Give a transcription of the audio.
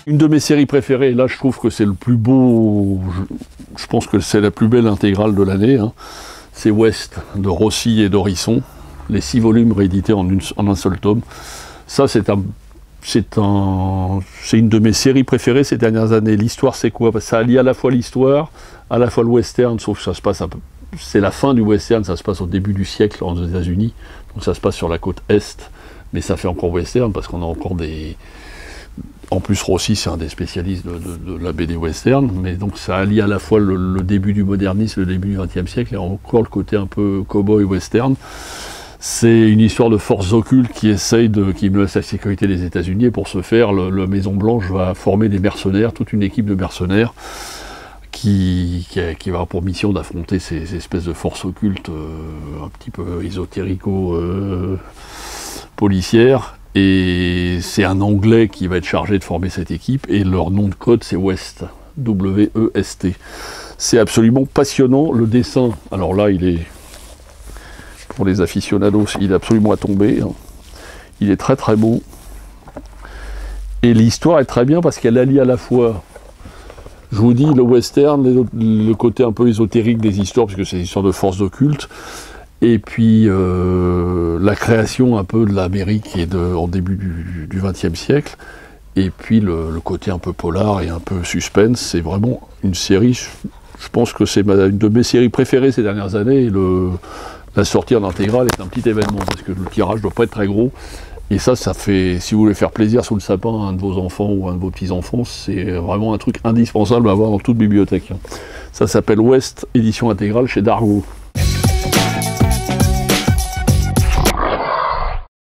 Une de mes séries préférées, et là je trouve que c'est le plus beau, je pense que c'est la plus belle intégrale de l'année, hein. C'est West de Rossi et d'Orisson, les 6 volumes réédités en un seul tome. Ça c'est une de mes séries préférées ces dernières années. L'histoire c'est quoi? Parce que ça allie à la fois l'histoire, à la fois le western, sauf que ça se passe un peu... C'est la fin du western, ça se passe au début du siècle aux États-Unis, donc ça se passe sur la côte Est, mais ça fait encore western parce qu'on a encore des... En plus, Rossi, c'est un des spécialistes de la BD western, mais donc ça allie à la fois le début du modernisme, le début du XXe siècle, et encore le côté un peu cow-boy western. C'est une histoire de forces occultes qui menacent la sécurité des États-Unis, et pour ce faire, la Maison Blanche va former des mercenaires, toute une équipe de mercenaires, qui va avoir pour mission d'affronter ces espèces de forces occultes un petit peu ésotérico-policières. Et c'est un Anglais qui va être chargé de former cette équipe, et leur nom de code c'est West, W-E-S-T. C'est absolument passionnant, le dessin, alors là il est, pour les aficionados, il est absolument à tomber, hein. Il est très très beau, et l'histoire est très bien parce qu'elle allie à la fois, je vous dis, le western, le côté un peu ésotérique des histoires, parce que c'est des histoires de forces occultes, et puis la création un peu de l'Amérique en début du XXe siècle, et puis le côté un peu polar et un peu suspense. C'est vraiment une série, je pense que c'est une de mes séries préférées ces dernières années, et la sortie en intégrale est un petit événement, parce que le tirage ne doit pas être très gros, et ça fait, si vous voulez faire plaisir sous le sapin à un de vos enfants ou à un de vos petits-enfants, c'est vraiment un truc indispensable à avoir dans toute bibliothèque. Ça s'appelle West, édition intégrale chez Dargaud.